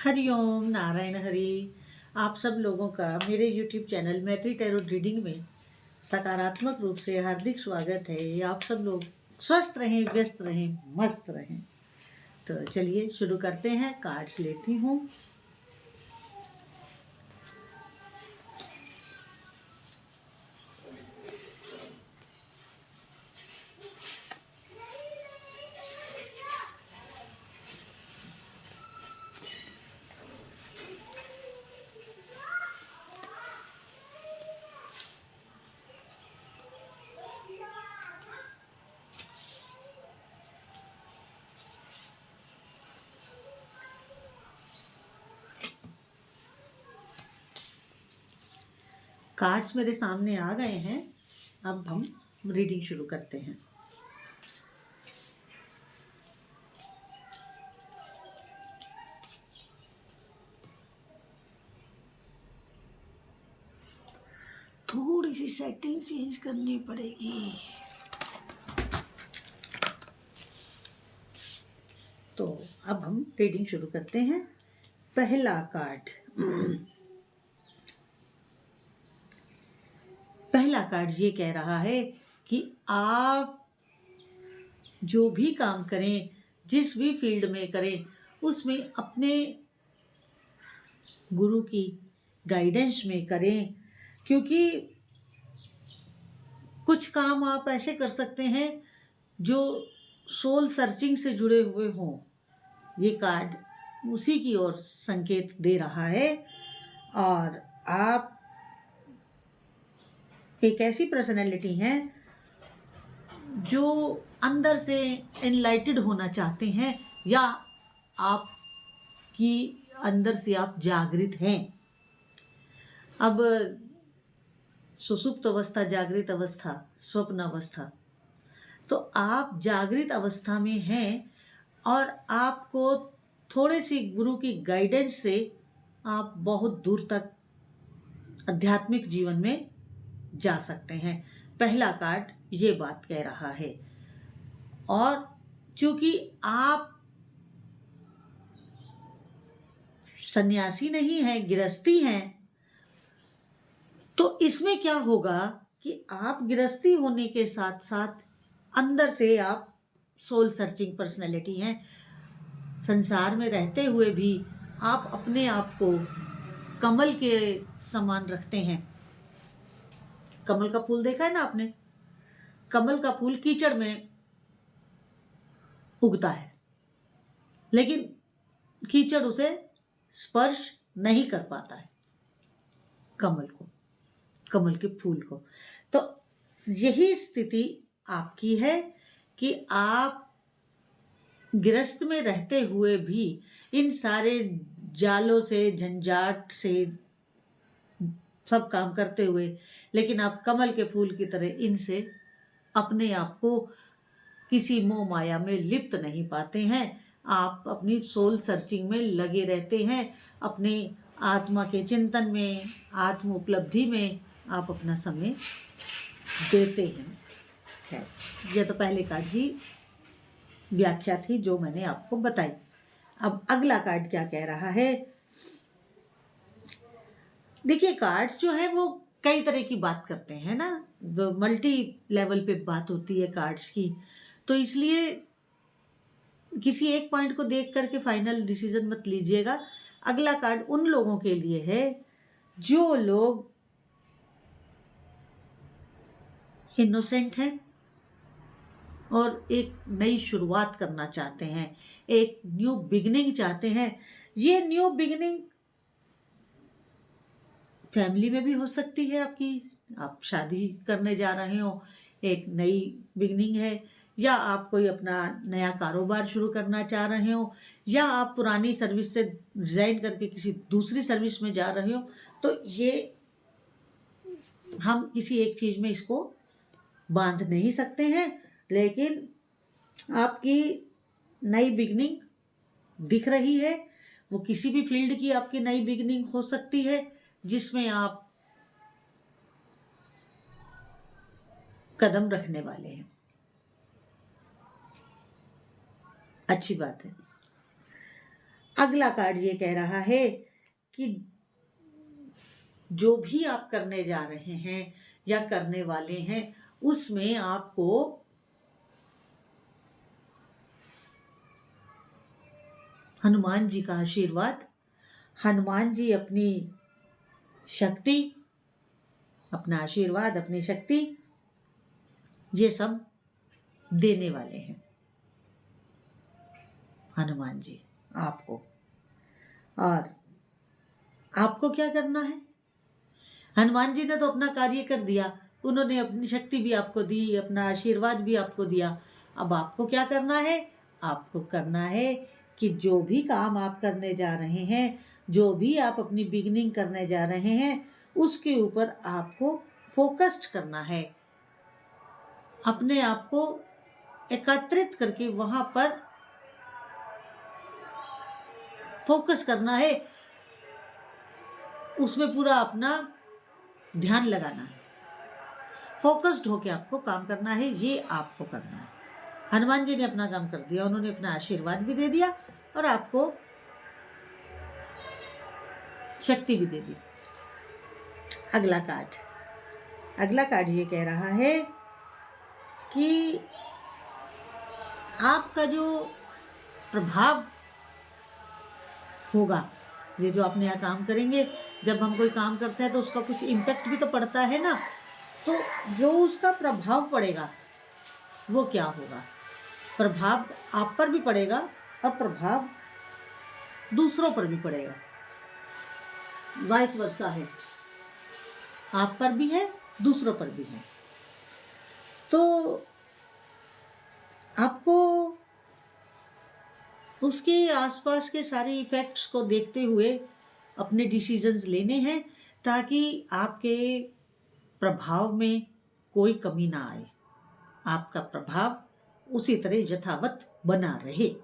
हरिओम नारायण हरि। आप सब लोगों का मेरे YouTube चैनल मैत्री टैरो रीडिंग में सकारात्मक रूप से हार्दिक स्वागत है। आप सब लोग स्वस्थ रहें, व्यस्त रहें, मस्त रहें। तो चलिए शुरू करते हैं। कार्ड्स लेती हूँ। कार्ड्स मेरे सामने आ गए हैं। अब हम रीडिंग शुरू करते हैं। थोड़ी सी सेटिंग चेंज करनी पड़ेगी। तो अब हम रीडिंग शुरू करते हैं। पहला कार्ड पहला कार्ड ये कह रहा है कि आप जो भी काम करें, जिस भी फील्ड में करें, उसमें अपने गुरु की गाइडेंस में करें, क्योंकि कुछ काम आप ऐसे कर सकते हैं जो सोल सर्चिंग से जुड़े हुए हों। ये कार्ड उसी की ओर संकेत दे रहा है। और आप एक ऐसी पर्सनैलिटी हैं जो अंदर से एनलाइटेड होना चाहते हैं, या आपकी अंदर से आप जागृत हैं। अब सुसुप्त अवस्था, जागृत अवस्था, स्वप्न अवस्था, तो आप जागृत अवस्था में हैं और आपको थोड़ी सी गुरु की गाइडेंस से आप बहुत दूर तक आध्यात्मिक जीवन में जा सकते हैं। पहला कार्ड ये बात कह रहा है। और चूंकि आप सन्यासी नहीं हैं, गृहस्थी हैं, तो इसमें क्या होगा कि आप गृहस्थी होने के साथ साथ अंदर से आप सोल सर्चिंग पर्सनैलिटी हैं। संसार में रहते हुए भी आप अपने आप को कमल के समान रखते हैं। कमल का फूल देखा है ना आपने? कमल का फूल कीचड़ में उगता है, लेकिन कीचड़ उसे स्पर्श नहीं कर पाता है, कमल को, कमल के फूल को। तो यही स्थिति आपकी है कि आप गृहस्थ में रहते हुए भी इन सारे जालों से, झंझाट से सब काम करते हुए, लेकिन आप कमल के फूल की तरह इनसे अपने आप को किसी मोह माया में लिप्त नहीं पाते हैं। आप अपनी सोल सर्चिंग में लगे रहते हैं, अपने आत्मा के चिंतन में, आत्म उपलब्धि में आप अपना समय देते हैं। यह तो पहले कार्ड की व्याख्या थी जो मैंने आपको बताई। अब अगला कार्ड क्या कह रहा है? देखिए, कार्ड्स जो है वो कई तरह की बात करते हैं ना, मल्टी लेवल पे बात होती है कार्ड्स की। तो इसलिए किसी एक पॉइंट को देख करके फाइनल डिसीजन मत लीजिएगा। अगला कार्ड उन लोगों के लिए है जो लोग इनोसेंट हैं और एक नई शुरुआत करना चाहते हैं, एक न्यू बिगिनिंग चाहते हैं। ये न्यू बिगिनिंग फैमिली में भी हो सकती है आपकी, आप शादी करने जा रहे हो, एक नई बिगनिंग है, या आप कोई अपना नया कारोबार शुरू करना चाह रहे हो, या आप पुरानी सर्विस से रिजाइन करके किसी दूसरी सर्विस में जा रहे हो। तो ये हम किसी एक चीज़ में इसको बांध नहीं सकते हैं, लेकिन आपकी नई बिगनिंग दिख रही है। वो किसी भी फील्ड की आपकी नई बिगनिंग हो सकती है जिसमें आप कदम रखने वाले हैं। अच्छी बात है। अगला कार्ड ये कह रहा है कि जो भी आप करने जा रहे हैं या करने वाले हैं उसमें आपको हनुमान जी का आशीर्वाद, हनुमान जी अपनी शक्ति, अपना आशीर्वाद, अपनी शक्ति, ये सब देने वाले हैं हनुमान जी आपको। और आपको क्या करना है? हनुमान जी ने तो अपना कार्य कर दिया, उन्होंने अपनी शक्ति भी आपको दी, अपना आशीर्वाद भी आपको दिया। अब आपको क्या करना है? आपको करना है कि जो भी काम आप करने जा रहे हैं, जो भी आप अपनी बिगिनिंग करने जा रहे हैं, उसके ऊपर आपको फोकस्ड करना है। अपने आप को एकत्रित करके वहां पर फोकस करना है, उसमें पूरा अपना ध्यान लगाना है, फोकस्ड होके आपको काम करना है। ये आपको करना है। हनुमान जी ने अपना काम कर दिया, उन्होंने अपना आशीर्वाद भी दे दिया और आपको शक्ति भी दे दी। अगला कार्ड ये कह रहा है कि आपका जो प्रभाव होगा, ये जो आप नया काम करेंगे, जब हम कोई काम करते हैं तो उसका कुछ इम्पैक्ट भी तो पड़ता है ना, तो जो उसका प्रभाव पड़ेगा वो क्या होगा? प्रभाव आप पर भी पड़ेगा और प्रभाव दूसरों पर भी पड़ेगा, वाइस वर्सा है, आप पर भी है, दूसरों पर भी है। तो आपको उसके आसपास के सारे इफेक्ट्स को देखते हुए अपने डिसीजंस लेने हैं ताकि आपके प्रभाव में कोई कमी ना आए, आपका प्रभाव उसी तरह यथावत बना रहे।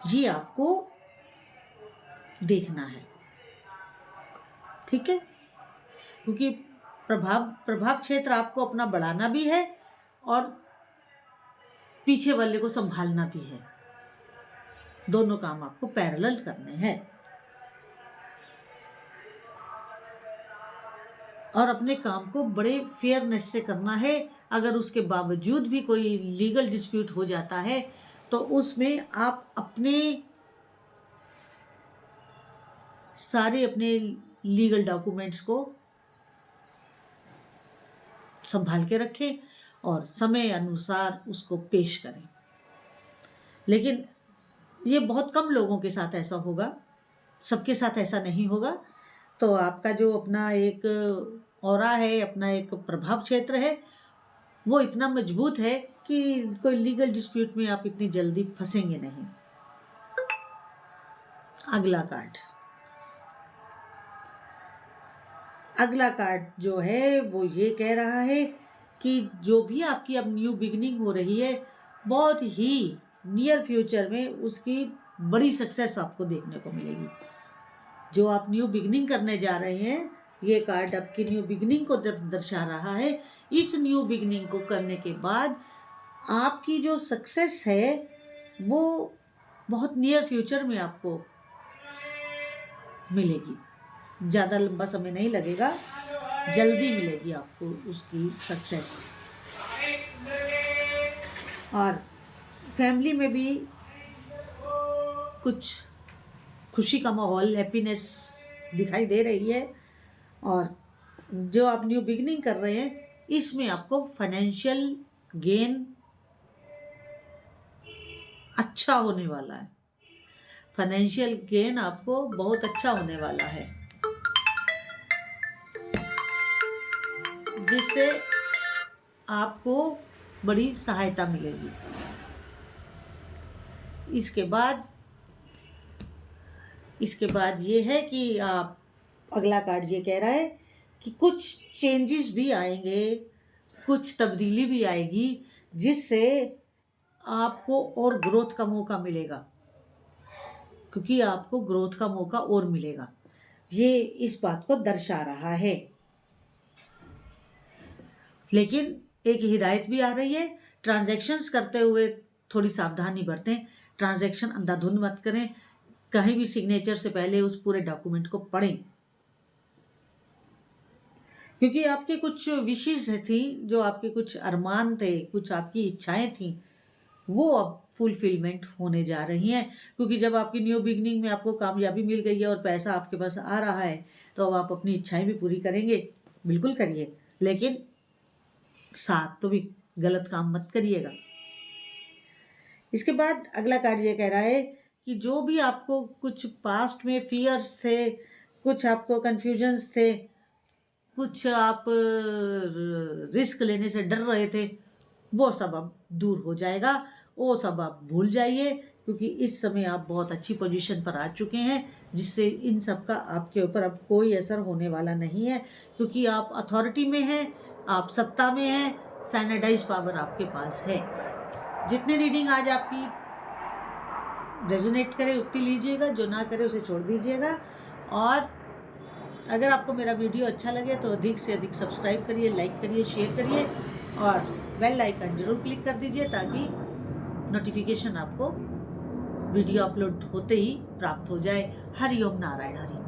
ये आपको देखना है, ठीक है? क्योंकि प्रभाव क्षेत्र आपको अपना बढ़ाना भी है और पीछे वाले को संभालना भी है। दोनों काम आपको पैरेलल करने हैं और अपने काम को बड़े फेयरनेस से करना है। अगर उसके बावजूद भी कोई लीगल डिस्प्यूट हो जाता है तो उसमें आप अपने सारे लीगल डॉक्यूमेंट्स को संभाल के रखें और समय अनुसार उसको पेश करें। लेकिन ये बहुत कम लोगों के साथ ऐसा होगा, सबके साथ ऐसा नहीं होगा। तो आपका जो अपना एक ऑरा है, अपना एक प्रभाव क्षेत्र है, वो इतना मजबूत है कि कोई लीगल डिस्प्यूट में आप इतनी जल्दी फंसेंगे नहीं। अगला कार्ड जो है वो ये कह रहा है कि जो भी आपकी अब न्यू बिगिनिंग हो रही है, बहुत ही नियर फ्यूचर में उसकी बड़ी सक्सेस आपको देखने को मिलेगी। जो आप न्यू बिगिनिंग करने जा रहे हैं, ये कार्ड आपकी न्यू बिगिनिंग को दर्शा रहा है। इस न्यू बिगिनिंग को करने के बाद आपकी जो सक्सेस है वो बहुत नियर फ्यूचर में आपको मिलेगी। ज़्यादा लंबा समय नहीं लगेगा, जल्दी मिलेगी आपको उसकी सक्सेस। और फैमिली में भी कुछ खुशी का माहौल, हैप्पीनेस दिखाई दे रही है। और जो आप न्यू बिगिनिंग कर रहे हैं, इसमें आपको फाइनेंशियल गेन अच्छा होने वाला है। फाइनेंशियल गेन आपको बहुत अच्छा होने वाला है, जिससे आपको बड़ी सहायता मिलेगी। इसके बाद ये है कि आप, अगला कार्ड ये कह रहा है कि कुछ चेंजेस भी आएंगे, कुछ तब्दीली भी आएगी, जिससे आपको और ग्रोथ का मौका मिलेगा, क्योंकि आपको ग्रोथ का मौका और मिलेगा। ये इस बात को दर्शा रहा है। लेकिन एक हिदायत भी आ रही है, ट्रांजैक्शंस करते हुए थोड़ी सावधानी बरतें। ट्रांजैक्शन अंधाधुंध मत करें, कहीं भी सिग्नेचर से पहले उस पूरे डॉक्यूमेंट को पढ़ें, क्योंकि आपके कुछ विशेष थी, जो आपके कुछ अरमान थे, कुछ आपकी इच्छाएं थी, वो अब फुलफिलमेंट होने जा रही हैं। क्योंकि जब आपकी न्यू बिगनिंग में आपको कामयाबी मिल गई है और पैसा आपके पास आ रहा है, तो अब आप अपनी इच्छाएं भी पूरी करेंगे। बिल्कुल करिए, लेकिन साथ तो भी गलत काम मत करिएगा। इसके बाद अगला कार्ड ये कह रहा है कि जो भी आपको कुछ पास्ट में फियर्स थे, कुछ आपको कन्फ्यूजन्स थे, कुछ आप रिस्क लेने से डर रहे थे, वो सब अब दूर हो जाएगा, वो सब आप भूल जाइए, क्योंकि इस समय आप बहुत अच्छी पोजीशन पर आ चुके हैं, जिससे इन सब का आपके ऊपर अब कोई असर होने वाला नहीं है, क्योंकि आप अथॉरिटी में हैं, आप सत्ता में हैं, सैनिटाइज पावर आपके पास है। जितनी रीडिंग आज आपकी रेजोनेट करे उतनी लीजिएगा, जो ना करे उसे छोड़ दीजिएगा। और अगर आपको मेरा वीडियो अच्छा लगे तो अधिक से अधिक सब्सक्राइब करिए, लाइक करिए, शेयर करिए और बेल आइकन जरूर क्लिक कर दीजिए, ताकि नोटिफिकेशन आपको वीडियो अपलोड होते ही प्राप्त हो जाए। हरि ओम नारायण हरि।